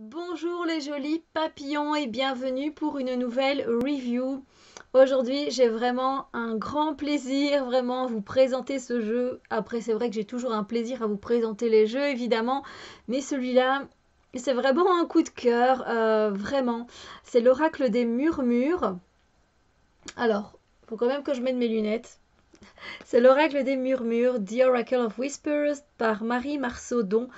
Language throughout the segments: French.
Bonjour les jolis papillons et bienvenue pour une nouvelle review. Aujourd'hui, j'ai vraiment un grand plaisir vraiment à vous présenter ce jeu. Après, c'est vrai que j'ai toujours un plaisir à vous présenter les jeux évidemment, mais celui-là, c'est vraiment un coup de cœur, vraiment. C'est l'Oracle des Murmures. Alors, faut quand même que je mette mes lunettes. C'est l'Oracle des Murmures, The Oracle of Whispers, par Marie Marceaudon,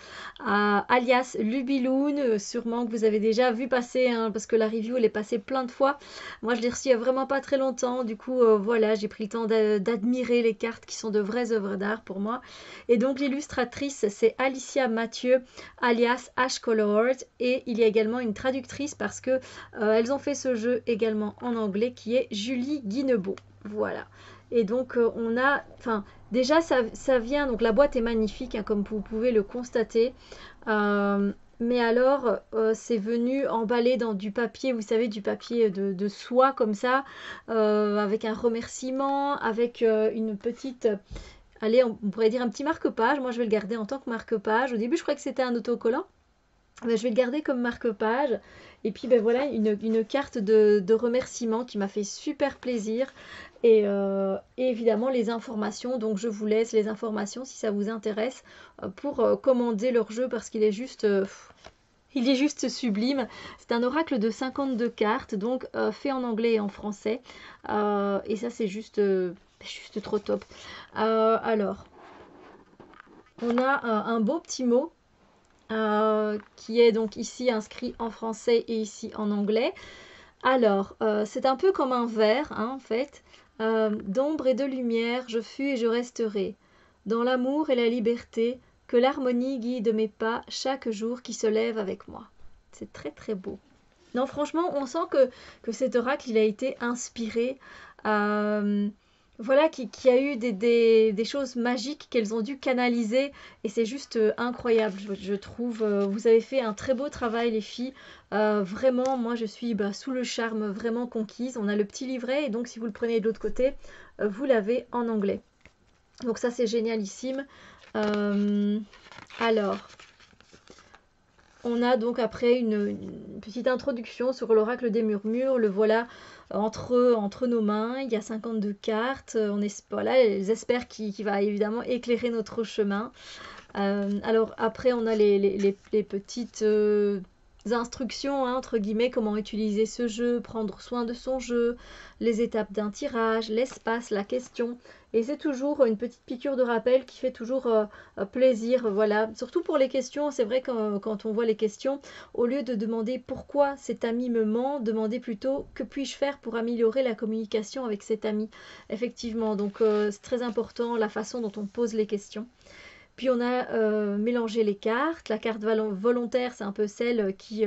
alias Lubiloun. Sûrement que vous avez déjà vu passer, hein, parce que la review elle est passée plein de fois. Moi je l'ai reçue il n'y a vraiment pas très longtemps. Du coup, voilà, j'ai pris le temps d'admirer les cartes qui sont de vraies œuvres d'art pour moi. Et donc l'illustratrice, c'est Alicia Mathieu, alias Ash Colored. Et il y a également une traductrice parce que elles ont fait ce jeu également en anglais, qui est Julie Guinebeau. Voilà. Et donc on a, enfin déjà ça vient, donc la boîte est magnifique, hein, comme vous pouvez le constater. Mais alors c'est venu emballé dans du papier, vous savez, du papier de soie comme ça, avec un remerciement, avec une petite, allez, on pourrait dire un petit marque-page. Moi je vais le garder en tant que marque-page. Au début je croyais que c'était un autocollant. Ben, je vais le garder comme marque-page. Et puis ben voilà, une carte de remerciement qui m'a fait super plaisir. Et évidemment les informations. Donc je vous laisse les informations si ça vous intéresse pour commander leur jeu parce qu'il est juste... il est juste sublime. C'est un oracle de 52 cartes, donc fait en anglais et en français. Et ça c'est juste trop top. Alors, on a un beau petit mot qui est donc ici inscrit en français et ici en anglais. Alors, c'est un peu comme un vers, hein, en fait. D'ombre et de lumière, je fus et je resterai. Dans l'amour et la liberté, que l'harmonie guide mes pas chaque jour qui se lève avec moi. C'est très très beau. Non, franchement, on sent que cet oracle, il a été inspiré. euh, voilà, qui a eu des choses magiques qu'elles ont dû canaliser. Et c'est juste incroyable, je trouve. Vous avez fait un très beau travail, les filles. Vraiment, moi, je suis sous le charme, vraiment conquise. On a le petit livret. Et donc, si vous le prenez de l'autre côté, vous l'avez en anglais. Donc ça, c'est génialissime. Euh, alors, on a donc après une petite introduction sur l'oracle des murmures. Le voilà entre nos mains. Il y a 52 cartes. Voilà, elles espèrent qu'il va évidemment éclairer notre chemin. Alors après, on a les petites instructions, hein, entre guillemets, comment utiliser ce jeu, prendre soin de son jeu, les étapes d'un tirage, l'espace, la question. Et c'est toujours une petite piqûre de rappel qui fait toujours plaisir, voilà. Surtout pour les questions, c'est vrai que quand on voit les questions, au lieu de demander pourquoi cet ami me ment, demandez plutôt que puis-je faire pour améliorer la communication avec cet ami. Effectivement, donc c'est très important la façon dont on pose les questions. Puis on a mélangé les cartes. La carte volontaire, c'est un peu celle qui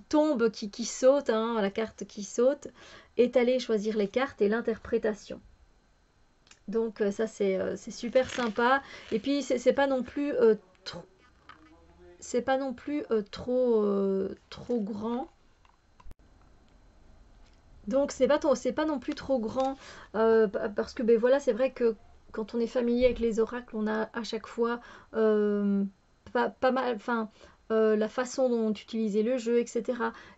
tombe, qui saute, hein, la carte qui saute. Étaler, choisir les cartes et l'interprétation. Donc ça c'est super sympa. Et puis c'est pas non plus trop, c'est pas non plus trop grand. Donc c'est pas non plus trop grand parce que ben voilà, c'est vrai que quand on est familier avec les oracles, on a à chaque fois pas mal, enfin la façon dont utiliser le jeu, etc.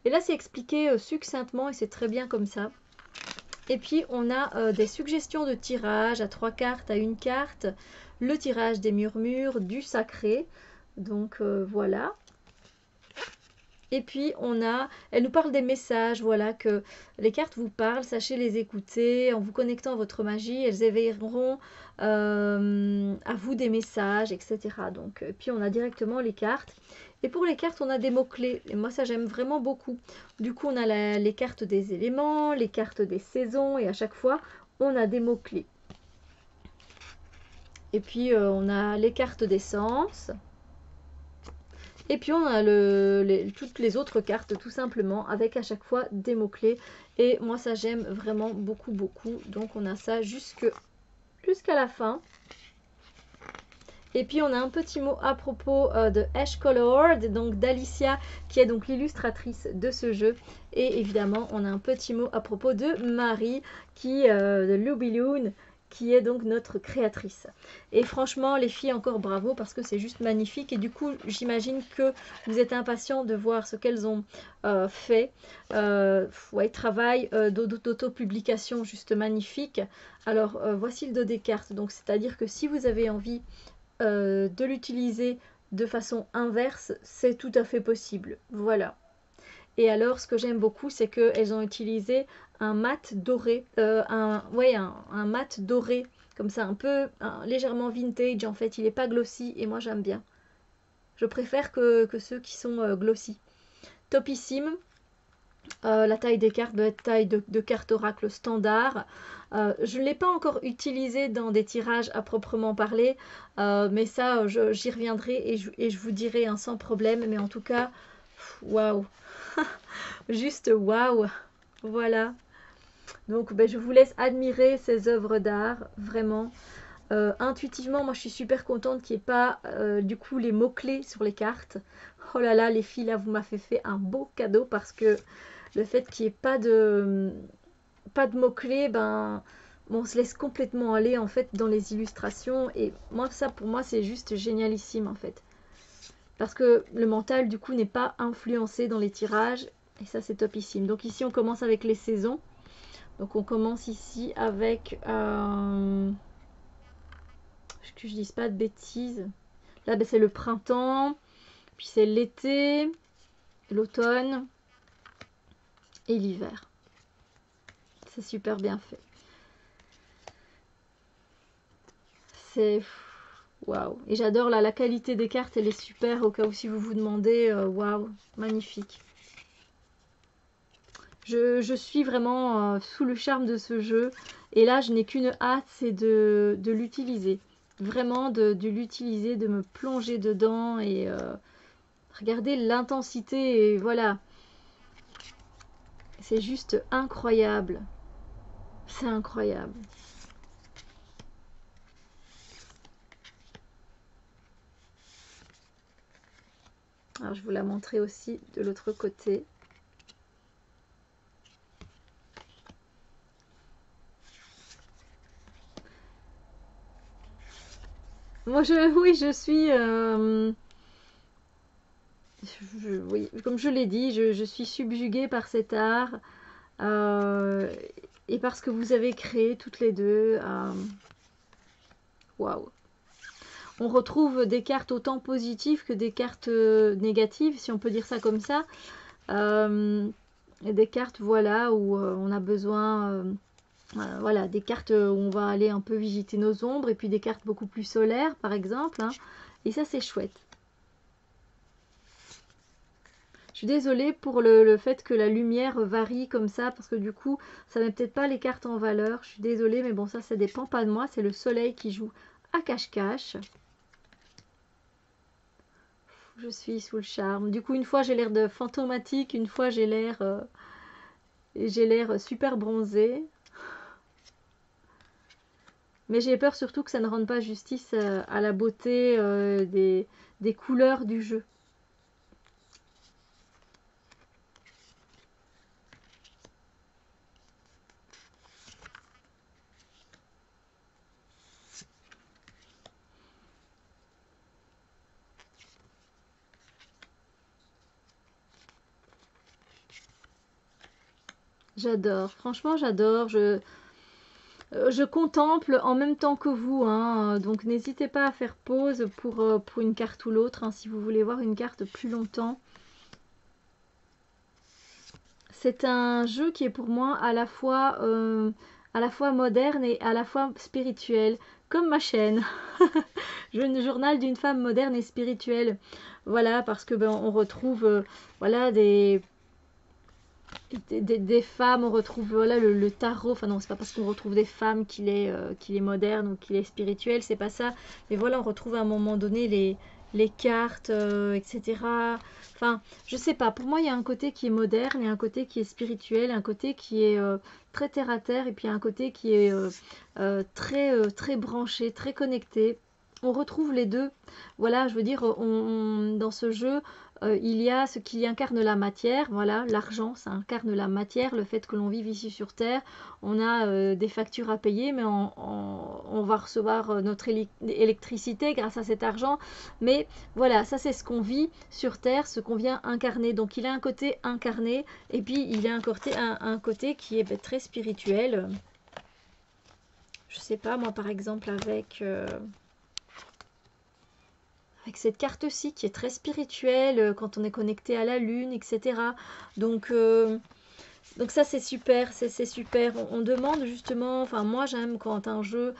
Et là c'est expliqué succinctement et c'est très bien comme ça. Et puis on a des suggestions de tirage à 3 cartes, à une carte, le tirage des murmures, du sacré. Donc voilà. Et puis elle nous parle des messages, voilà, que les cartes vous parlent, sachez les écouter, en vous connectant à votre magie, elles éveilleront à vous des messages, etc. Donc, puis on a directement les cartes. Et pour les cartes, on a des mots-clés. Et moi, ça, j'aime vraiment beaucoup. Du coup, on a les cartes des éléments, les cartes des saisons, et à chaque fois, on a des mots-clés. Et puis, on a les cartes des sens. Et puis on a toutes les autres cartes tout simplement avec à chaque fois des mots-clés. Et moi ça j'aime vraiment beaucoup beaucoup. Donc on a ça jusqu'à la fin. Et puis on a un petit mot à propos de Ash Colored, donc d'Alicia qui est donc l'illustratrice de ce jeu. Et évidemment on a un petit mot à propos de Marie de Lubiloun qui est donc notre créatrice. Et franchement, les filles, encore bravo, parce que c'est juste magnifique. Et du coup, j'imagine que vous êtes impatients de voir ce qu'elles ont fait. Ouais, travail d'auto-publication juste magnifique. Alors, voici le dos des cartes. Donc, c'est-à-dire que si vous avez envie de l'utiliser de façon inverse, c'est tout à fait possible. Voilà. Et alors, ce que j'aime beaucoup, c'est qu'elles ont utilisé un mat doré, un mat doré, comme ça, un peu légèrement vintage. En fait, il n'est pas glossy et moi j'aime bien. Je préfère que ceux qui sont glossy. Topissime. La taille des cartes doit être taille de carte oracle standard. Je ne l'ai pas encore utilisé dans des tirages à proprement parler, mais ça, j'y reviendrai et je vous dirai sans problème. Mais en tout cas, waouh! Juste waouh! Voilà. Donc, ben, je vous laisse admirer ces œuvres d'art, vraiment. Intuitivement, moi, je suis super contente qu'il n'y ait pas, du coup, les mots-clés sur les cartes. Oh là là, les filles, là, vous m'avez fait un beau cadeau parce que le fait qu'il n'y ait pas de mots-clés, ben, on se laisse complètement aller, en fait, dans les illustrations. Et moi, ça, pour moi, c'est juste génialissime, en fait. Parce que le mental, du coup, n'est pas influencé dans les tirages. Et ça, c'est topissime. Donc ici, on commence avec les saisons. Donc on commence ici avec... que je dise pas de bêtises. Là, ben, c'est le printemps. Puis c'est l'été, l'automne et l'hiver. C'est super bien fait. C'est... Waouh. Et j'adore là, la qualité des cartes, elle est super. Au cas où si vous vous demandez, waouh, magnifique. Je suis vraiment sous le charme de ce jeu. Et là, je n'ai qu'une hâte, c'est de l'utiliser. Vraiment de l'utiliser, de me plonger dedans et regardez l'intensité. Et voilà. C'est juste incroyable. C'est incroyable. Alors, je vous la montrer aussi de l'autre côté. Moi, oui, je suis... oui, comme je l'ai dit, je suis subjuguée par cet art. Et parce que vous avez créé toutes les deux. Waouh! On retrouve des cartes autant positives que des cartes négatives, si on peut dire ça comme ça. Et des cartes, voilà, où on a besoin... voilà, des cartes où on va aller un peu visiter nos ombres. Et puis des cartes beaucoup plus solaires, par exemple. Hein. Et ça, c'est chouette. Je suis désolée pour le fait que la lumière varie comme ça, parce que du coup, ça met peut-être pas les cartes en valeur. Je suis désolée, mais bon, ça dépend pas de moi. C'est le soleil qui joue à cache-cache. Je suis sous le charme. Du coup, une fois, j'ai l'air de fantomatique. Une fois, j'ai l'air super bronzée. Mais j'ai peur surtout que ça ne rende pas justice à la beauté des couleurs du jeu. J'adore, franchement j'adore, je contemple en même temps que vous, hein, donc n'hésitez pas à faire pause pour une carte ou l'autre, hein, si vous voulez voir une carte plus longtemps. C'est un jeu qui est pour moi à la fois moderne et à la fois spirituel, comme ma chaîne. Journal d'une femme moderne et spirituelle. Voilà, parce que ben, on retrouve voilà, des femmes, on retrouve voilà, le tarot. Enfin non, c'est pas parce qu'on retrouve des femmes qu'il est moderne ou qu'il est spirituel, c'est pas ça. Mais voilà, on retrouve à un moment donné les cartes, etc. Enfin, je sais pas, pour moi il y a un côté qui est moderne, il y a un côté qui est spirituel, un côté qui est très terre à terre, et puis un côté qui est très branché, très connecté. on retrouve les deux. Voilà, je veux dire, dans ce jeu, il y a ce qui incarne la matière. Voilà, l'argent, ça incarne la matière, le fait que l'on vive ici sur Terre. On a des factures à payer, mais on va recevoir notre électricité grâce à cet argent. Mais voilà, ça c'est ce qu'on vit sur Terre, ce qu'on vient incarner. Donc il a un côté incarné, et puis il y a un côté qui est très spirituel. Je sais pas, moi par exemple avec cette carte-ci qui est très spirituelle, quand on est connecté à la lune, etc. Donc, donc ça c'est super, c'est super. On demande justement, enfin moi j'aime quand un jeu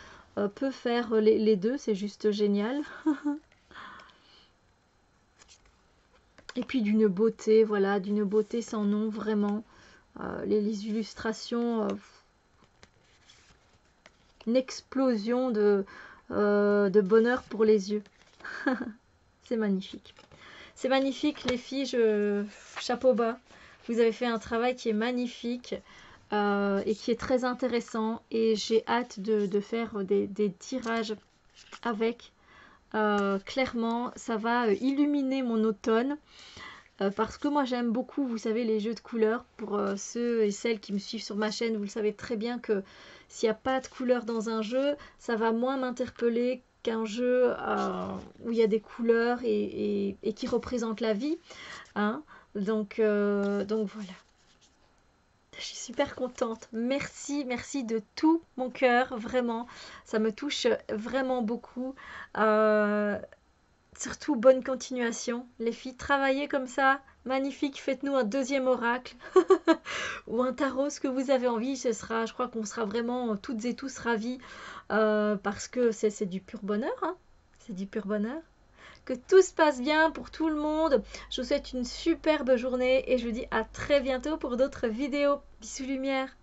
peut faire les deux, c'est juste génial. Et puis d'une beauté, voilà, d'une beauté sans nom, vraiment. Les illustrations, une explosion de bonheur pour les yeux. C'est magnifique. C'est magnifique les filles, chapeau bas. Vous avez fait un travail qui est magnifique et qui est très intéressant. Et j'ai hâte de faire des tirages avec. Clairement, ça va illuminer mon automne. Parce que moi j'aime beaucoup, vous savez, les jeux de couleurs. Pour ceux et celles qui me suivent sur ma chaîne, vous le savez très bien que s'il n'y a pas de couleurs dans un jeu, ça va moins m'interpeller qu'un jeu où il y a des couleurs et qui représente la vie. Hein. Donc voilà. Je suis super contente. Merci, merci de tout mon cœur, vraiment. Ça me touche vraiment beaucoup. Surtout, bonne continuation. Les filles, travaillez comme ça. Magnifique, faites-nous un deuxième oracle ou un tarot, ce que vous avez envie. Je crois qu'on sera vraiment toutes et tous ravis parce que c'est du pur bonheur. Hein. C'est du pur bonheur. Que tout se passe bien pour tout le monde. Je vous souhaite une superbe journée et je vous dis à très bientôt pour d'autres vidéos. Bisous lumière.